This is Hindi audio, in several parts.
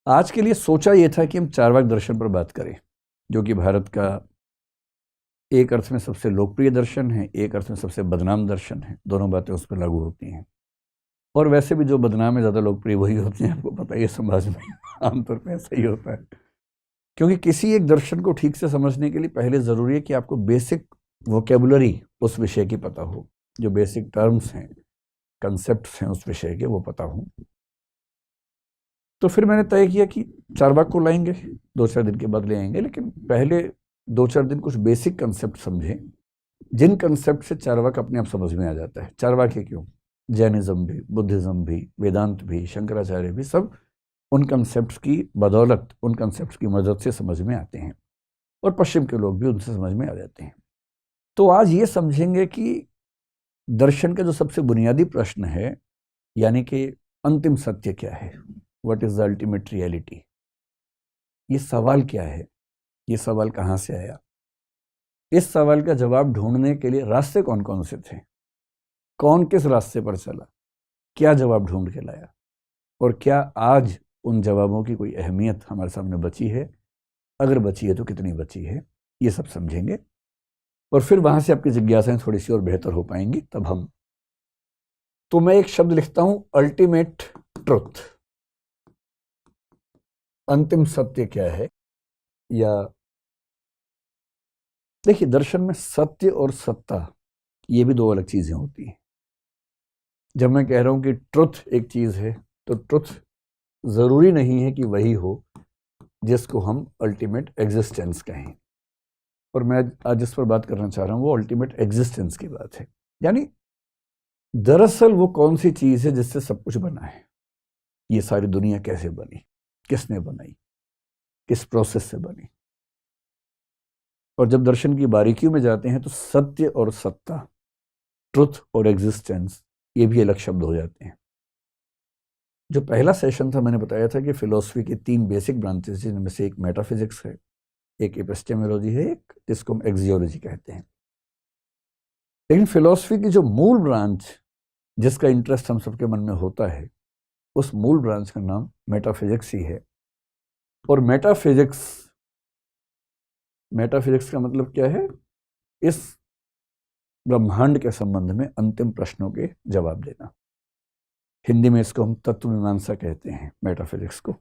आज के लिए सोचा ये था कि हम चारवाक दर्शन पर बात करें, जो कि भारत का एक अर्थ में सबसे लोकप्रिय दर्शन है, एक अर्थ में सबसे बदनाम दर्शन है। दोनों बातें उस पर लागू होती हैं, और वैसे भी जो बदनाम है ज़्यादा लोकप्रिय वही होती हैं। आपको पता ही है, समाज में आमतौर पर ऐसा ही होता है। क्योंकि किसी एक दर्शन को ठीक से समझने के लिए पहले ज़रूरी है कि आपको बेसिक वोकेबुलरी उस विषय की पता हो, जो बेसिक टर्म्स हैं, कंसेप्ट्स हैं उस विषय के, वो पता हो। तो फिर मैंने तय किया कि चारवाक को लाएंगे, 2-4 दिन के बाद ले आएंगे, लेकिन पहले 2-4 दिन कुछ बेसिक कंसेप्ट समझें, जिन कंसेप्ट से चारवाक अपने आप समझ में आ जाता है। चारवाक ही क्यों, जैनिज्म भी, बुद्धिज्म भी, वेदांत भी, शंकराचार्य भी, सब उन कंसेप्ट्स की बदौलत, उन कंसेप्ट्स की मदद से समझ में आते हैं, और पश्चिम के लोग भी उनसे समझ में आ जाते हैं। तो आज ये समझेंगे कि दर्शन का जो सबसे बुनियादी प्रश्न है, यानी कि अंतिम सत्य क्या है, what is the ultimate reality, ये सवाल क्या है, ये सवाल कहाँ से आया, इस सवाल का जवाब ढूंढने के लिए रास्ते कौन कौन से थे, कौन किस रास्ते पर चला, क्या जवाब ढूंढ के लाया, और क्या आज उन जवाबों की कोई अहमियत हमारे सामने बची है, अगर बची है तो कितनी बची है, ये सब समझेंगे। और फिर वहां से आपकी जिज्ञासाएं थोड़ी सी और बेहतर हो पाएंगी। तब हम, तो मैं एक शब्द लिखता हूं, अल्टीमेट ट्रुथ, अंतिम सत्य क्या है। या देखिए, दर्शन में सत्य और सत्ता, ये भी दो अलग चीजें होती हैं। जब मैं कह रहा हूं कि ट्रुथ एक चीज है, तो ट्रुथ जरूरी नहीं है कि वही हो जिसको हम अल्टीमेट एग्जिस्टेंस कहें। और मैं आज जिस पर बात करना चाह रहा हूं वो अल्टीमेट एग्जिस्टेंस की बात है। यानी दरअसल वो कौन सी चीज है जिससे सब कुछ बना है, ये सारी दुनिया कैसे बनी, किसने बनाई, किस प्रोसेस से बनी। और जब दर्शन की बारीकियों में जाते हैं तो सत्य और सत्ता, ट्रुथ और एग्जिस्टेंस, ये भी अलग शब्द हो जाते हैं। जो पहला सेशन था, मैंने बताया था कि फिलॉसफी की 3 बेसिक ब्रांचेस, जिनमें से एक मेटाफिजिक्स है, एक एपिस्टेमोलॉजी है, एक जिसको हम एक्सियोलॉजी कहते हैं। लेकिन फिलॉसफी की जो मूल ब्रांच, जिसका इंटरेस्ट हम सबके मन में होता है, उस मूल ब्रांच का नाम मेटाफिजिक्स ही है। और मेटाफिजिक्स का मतलब क्या है, इस ब्रह्मांड के संबंध में अंतिम प्रश्नों के जवाब देना। हिंदी में इसको हम तत्व मीमांसा कहते हैं, मेटाफिजिक्स को।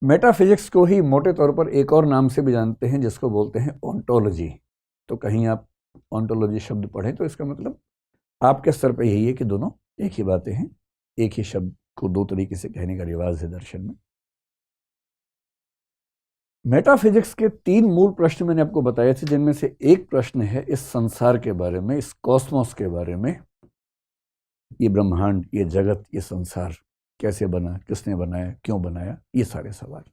मेटाफिजिक्स को ही मोटे तौर पर एक और नाम से भी जानते हैं, जिसको बोलते हैं ओंटोलॉजी। तो कहीं आप ओंटोलॉजी शब्द पढ़ें तो इसका मतलब आपके स्तर पर यही है कि दोनों एक ही बातें हैं, एक ही शब्द को 2 तरीके से कहने का रिवाज है दर्शन में। मेटाफिजिक्स के 3 मूल प्रश्न मैंने आपको बताए थे, जिनमें से एक प्रश्न है इस संसार के बारे में, इस कॉस्मोस के बारे में, ये ब्रह्मांड, ये जगत, ये संसार कैसे बना, किसने बनाया, क्यों बनाया, ये सारे सवाल।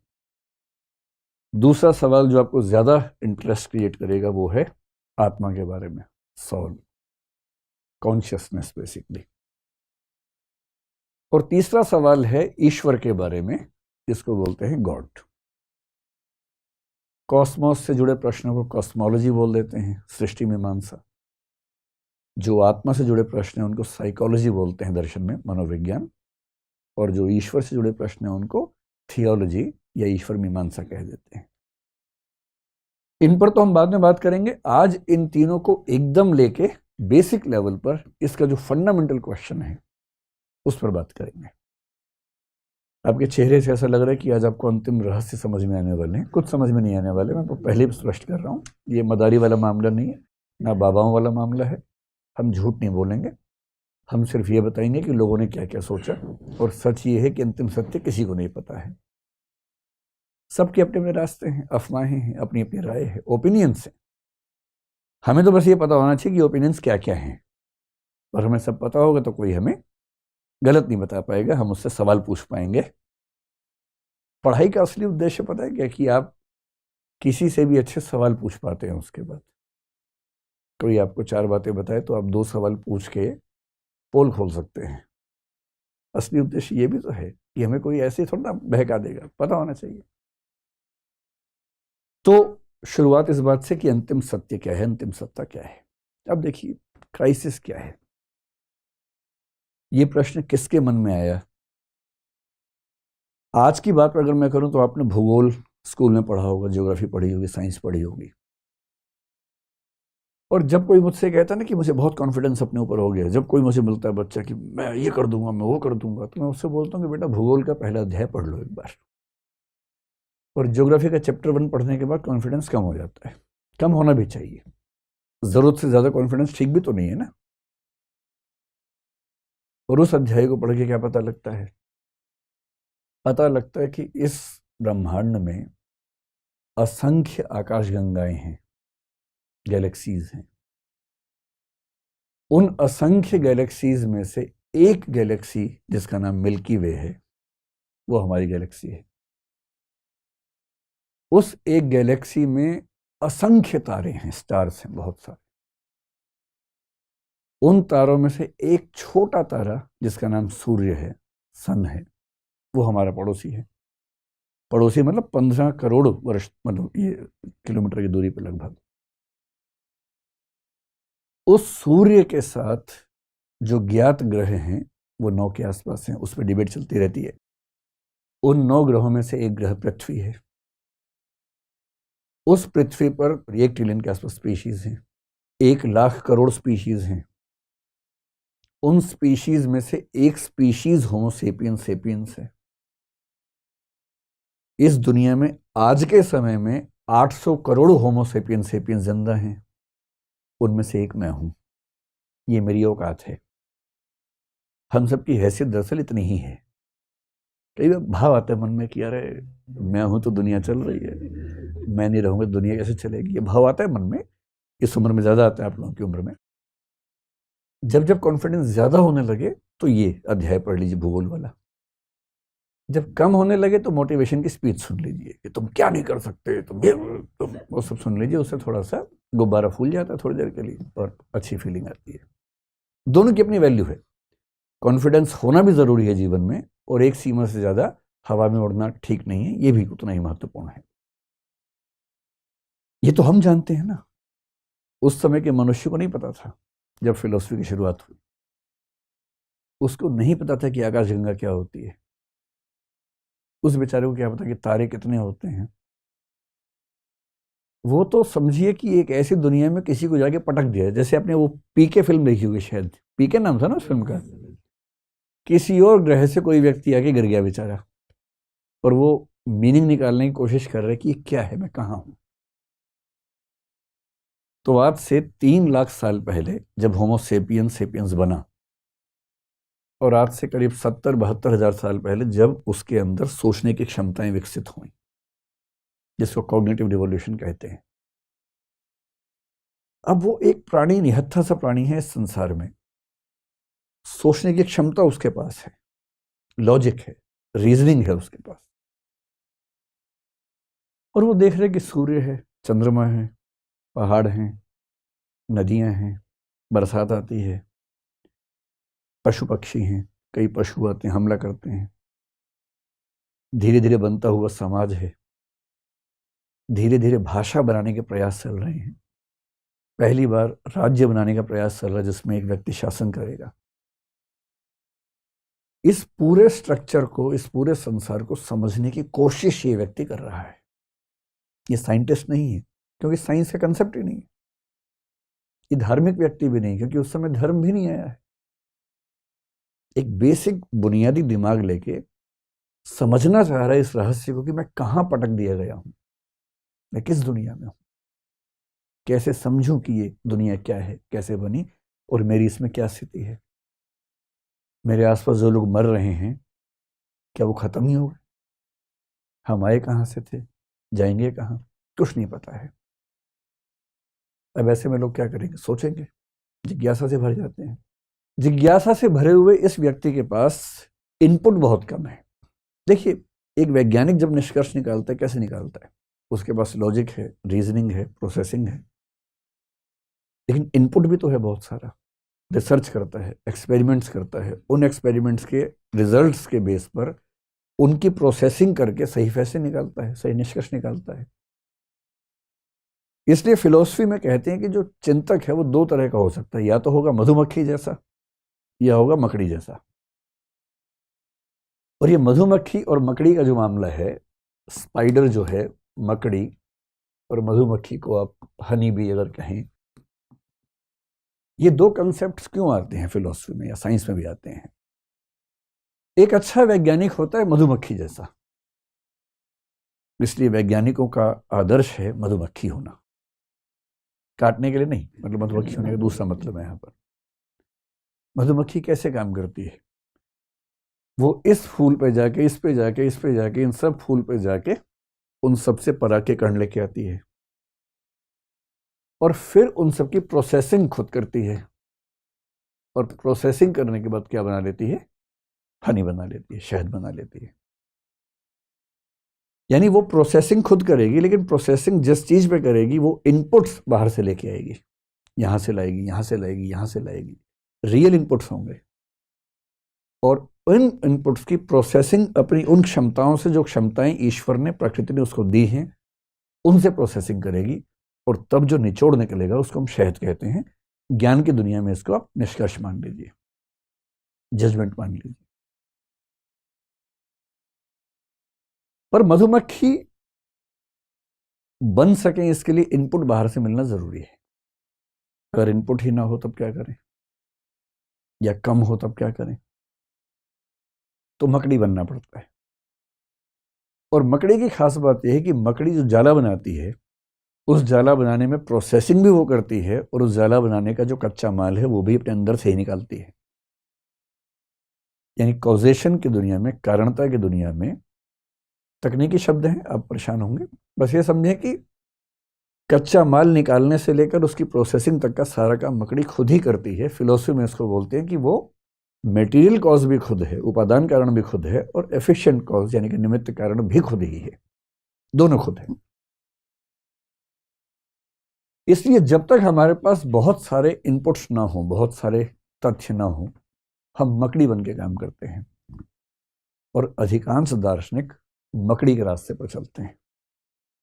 दूसरा सवाल जो आपको ज्यादा इंटरेस्ट क्रिएट करेगा वो है आत्मा के बारे में, सोल, कॉन्शियसनेस बेसिकली। और तीसरा सवाल है ईश्वर के बारे में, जिसको बोलते हैं गॉड। कॉस्मोस से जुड़े प्रश्नों को कॉस्मोलॉजी बोल देते हैं, सृष्टि मीमांसा। जो आत्मा से जुड़े प्रश्न हैं उनको साइकोलॉजी बोलते हैं, दर्शन में मनोविज्ञान। और जो ईश्वर से जुड़े प्रश्न हैं उनको थियोलॉजी या ईश्वर मीमांसा कह देते हैं। इन पर तो हम बाद में बात करेंगे। आज इन तीनों को एकदम लेके बेसिक लेवल पर इसका जो फंडामेंटल क्वेश्चन है उस पर बात करेंगे। आपके चेहरे से ऐसा लग रहा है कि आज आपको अंतिम रहस्य समझ में आने वाले हैं। कुछ समझ में नहीं आने वाले, मैं तो पहले भी स्पष्ट कर रहा हूँ, ये मदारी वाला मामला नहीं है, ना बाबाओं वाला मामला है। हम झूठ नहीं बोलेंगे, हम सिर्फ ये बताएंगे कि लोगों ने क्या क्या सोचा। और सच ये है कि अंतिम सत्य किसी को नहीं पता है, सबके अपने अपने रास्ते हैं, अफवाहें हैं, अपनी अपनी राय है, ओपिनियंस हैं। हमें तो बस ये पता होना चाहिए कि ओपिनियंस क्या क्या हैं, और हमें सब पता होगा तो कोई हमें गलत नहीं बता पाएगा, हम उससे सवाल पूछ पाएंगे। पढ़ाई का असली उद्देश्य पता है क्या, कि आप किसी से भी अच्छे सवाल पूछ पाते हैं। उसके बाद कोई आपको 4 बातें बताए तो आप 2 सवाल पूछ के पोल खोल सकते हैं। असली उद्देश्य ये भी तो है कि हमें कोई ऐसे थोड़ा ना बहका देगा, पता होना चाहिए। तो शुरुआत इस बात से कि अंतिम सत्य क्या है, अंतिम सत्ता क्या है। अब देखिए, क्राइसिस क्या है, ये प्रश्न किसके मन में आया। आज की बात अगर मैं करूं तो आपने भूगोल स्कूल में पढ़ा होगा, ज्योग्राफी पढ़ी होगी, साइंस पढ़ी होगी। और जब कोई मुझसे कहता है ना कि मुझे बहुत कॉन्फिडेंस अपने ऊपर हो गया, जब कोई मुझे मिलता है बच्चा कि मैं ये कर दूंगा, मैं वो कर दूंगा, तो मैं उससे बोलता हूँ कि बेटा भूगोल का पहला अध्याय पढ़ लो एक बार, और ज्योग्राफी का चैप्टर 1 पढ़ने के बाद कॉन्फिडेंस कम हो जाता है। कम होना भी चाहिए, जरूरत से ज्यादा कॉन्फिडेंस ठीक भी तो नहीं है ना। और उस अध्याय को पढ़ के क्या पता लगता है? पता लगता है कि इस ब्रह्मांड में असंख्य आकाशगंगाएं हैं, गैलेक्सीज हैं। उन असंख्य गैलेक्सीज में से एक गैलेक्सी जिसका नाम मिल्की वे है, वो हमारी गैलेक्सी है। उस एक गैलेक्सी में असंख्य तारे हैं, स्टार्स हैं बहुत सारे। उन तारों में से एक छोटा तारा जिसका नाम सूर्य है, सन है, वो हमारा पड़ोसी है। पड़ोसी मतलब 15 करोड़ वर्ष, मतलब ये किलोमीटर की दूरी पर लगभग। उस सूर्य के साथ जो ज्ञात ग्रह हैं वो 9 के आसपास हैं, उस पर डिबेट चलती रहती है। उन 9 ग्रहों में से एक ग्रह पृथ्वी है। उस पृथ्वी पर 1 ट्रिलियन के आसपास स्पीशीज हैं, 1 लाख करोड़ स्पीशीज हैं। उन स्पीशीज में से एक स्पीशीज होमो सेपियंस सेपियंस है। इस दुनिया में आज के समय में 800 करोड़ होमो सेपियंस सेपियंस जिंदा हैं, उनमें से एक मैं हूं। ये मेरी औकात है। हम सबकी हैसियत दरअसल इतनी ही है। कई बार भाव आता है मन में कि अरे मैं हूं तो दुनिया चल रही है, मैं नहीं रहूंगा दुनिया कैसे चलेगी। ये भाव आता है मन में, इस उम्र में ज्यादा आता है, आप लोगों की उम्र में। जब जब कॉन्फिडेंस ज्यादा होने लगे तो ये अध्याय पढ़ लीजिए भूगोल वाला। जब कम होने लगे तो मोटिवेशन की स्पीच सुन लीजिए कि तुम क्या नहीं कर सकते, तुम वो सब सुन लीजिए। उससे थोड़ा सा गुब्बारा फूल जाता है थोड़ी देर के लिए और अच्छी फीलिंग आती है। दोनों की अपनी वैल्यू है। कॉन्फिडेंस होना भी जरूरी है जीवन में, और एक सीमा से ज्यादा हवा में उड़ना ठीक नहीं है, ये भी उतना ही महत्वपूर्ण है। ये तो हम जानते हैं ना, उस समय के मनुष्य को नहीं पता था। जब फिलोसफी की शुरुआत हुई उसको नहीं पता था कि आकाशगंगा क्या होती है। उस बेचारे को क्या पता कि तारे कितने होते हैं। वो तो समझिए कि एक ऐसी दुनिया में किसी को जाके पटक दिया, जैसे आपने वो पीके फिल्म देखी होगी, शायद पीके नाम था ना उस फिल्म का। किसी और ग्रह से कोई व्यक्ति आके गिर गया बेचारा, और वो मीनिंग निकालने की कोशिश कर रहा है कि ये क्या है, मैं कहाँ हूं। तो आज से 3 लाख साल पहले जब होमो सेपियंस सेपियंस बना, और आज से करीब 70-72 हजार साल पहले जब उसके अंदर सोचने की क्षमताएं विकसित हुई, जिसको कॉग्निटिव रिवॉल्यूशन कहते हैं। अब वो एक प्राणी, निहत्था सा प्राणी है इस संसार में। सोचने की क्षमता उसके पास है, लॉजिक है, रीजनिंग है उसके पास। और वो देख रहे कि सूर्य है, चंद्रमा है, पहाड़ हैं, नदियां हैं, बरसात आती है, पशु पक्षी हैं, कई पशु आते हैं, हमला करते हैं। धीरे धीरे बनता हुआ समाज है, धीरे धीरे भाषा बनाने के प्रयास चल रहे हैं। पहली बार राज्य बनाने का प्रयास चल रहा है जिसमें एक व्यक्ति शासन करेगा। इस पूरे स्ट्रक्चर को, इस पूरे संसार को समझने की कोशिश ये व्यक्ति कर रहा है। ये साइंटिस्ट नहीं है, क्योंकि साइंस का कंसेप्ट ही नहीं है। ये धार्मिक व्यक्ति भी नहीं, क्योंकि उस समय धर्म भी नहीं आया है। एक बेसिक बुनियादी दिमाग लेके समझना चाह रहा है इस रहस्य को कि मैं कहां पटक दिया गया हूं, मैं किस दुनिया में हूं, कैसे समझूं कि ये दुनिया क्या है, कैसे बनी, और मेरी इसमें क्या स्थिति है। मेरे आसपास जो लोग मर रहे हैं, क्या वो खत्म ही हो गए? हम आए कहां से थे, जाएंगे कहां, कुछ नहीं पता है। अब ऐसे में लोग क्या करेंगे? सोचेंगे, जिज्ञासा से भर जाते हैं। जिज्ञासा से भरे हुए इस व्यक्ति के पास इनपुट बहुत कम है। देखिए, एक वैज्ञानिक जब निष्कर्ष निकालता है, कैसे निकालता है? उसके पास लॉजिक है, रीजनिंग है, प्रोसेसिंग है, लेकिन इनपुट भी तो है बहुत सारा। रिसर्च करता है, एक्सपेरिमेंट्स करता है, उन एक्सपेरिमेंट्स के रिजल्ट्स के बेस पर उनकी प्रोसेसिंग करके सही फैसले निकालता है, सही निष्कर्ष निकालता है। इसलिए फिलॉसफी में कहते हैं कि जो चिंतक है वो 2 तरह का हो सकता है, या तो होगा मधुमक्खी जैसा, या होगा मकड़ी जैसा। और ये मधुमक्खी और मकड़ी का जो मामला है, स्पाइडर जो है, मकड़ी और मधुमक्खी को आप हनी भी अगर कहें, ये दो कंसेप्ट्स क्यों आते हैं फिलॉसफी में या साइंस में भी आते हैं? एक अच्छा वैज्ञानिक होता है मधुमक्खी जैसा, इसलिए वैज्ञानिकों का आदर्श है मधुमक्खी होना, काटने के लिए नहीं, मतलब मधुमक्खी होने का दूसरा मतलब है यहाँ पर। मधुमक्खी कैसे काम करती है? वो इस फूल पे जाके, इस पे जाके, इस पे जाके, इन सब फूल पे जाके उन सब से पराग कण लेके आती है और फिर उन सब की प्रोसेसिंग खुद करती है, और प्रोसेसिंग करने के बाद क्या बना लेती है? हनी बना लेती है, शहद बना लेती है। यानी वो प्रोसेसिंग खुद करेगी, लेकिन प्रोसेसिंग जिस चीज पे करेगी वो इनपुट्स बाहर से लेके आएगी, यहां से लाएगी, यहां से लाएगी, यहां से लाएगी, रियल इनपुट्स होंगे, और उन इनपुट्स की प्रोसेसिंग अपनी उन क्षमताओं से, जो क्षमताएं ईश्वर ने, प्रकृति ने उसको दी हैं, उनसे प्रोसेसिंग करेगी, और तब जो निचोड़ निकलेगा उसको हम शहद कहते हैं। ज्ञान की दुनिया में इसको आप निष्कर्ष मान लीजिए, जजमेंट मान लीजिए। पर मधुमक्खी बन सके इसके लिए इनपुट बाहर से मिलना जरूरी है। अगर इनपुट ही ना हो तब क्या करें, या कम हो तब क्या करें? तो मकड़ी बनना पड़ता है। और मकड़ी की खास बात यह है कि मकड़ी जो जाला बनाती है, उस जाला बनाने में प्रोसेसिंग भी वो करती है, और उस जाला बनाने का जो कच्चा माल है वो भी अपने अंदर से ही निकालती है। यानी कॉजेशन की दुनिया में, कारणता की दुनिया में, तकनीकी शब्द हैं, आप परेशान होंगे, बस ये समझें कि कच्चा माल निकालने से लेकर उसकी प्रोसेसिंग तक का सारा काम मकड़ी खुद ही करती है। फिलॉसफी में इसको बोलते हैं कि वो मटेरियल कॉज भी खुद है, उपादान कारण भी खुद है, और एफिशिएंट कॉज यानी कि निमित्त कारण भी खुद ही है, दोनों खुद है। इसलिए जब तक हमारे पास बहुत सारे इनपुट्स ना हो, बहुत सारे तथ्य ना हो, हम मकड़ी बन के काम करते हैं, और अधिकांश दार्शनिक मकड़ी के रास्ते पर चलते हैं।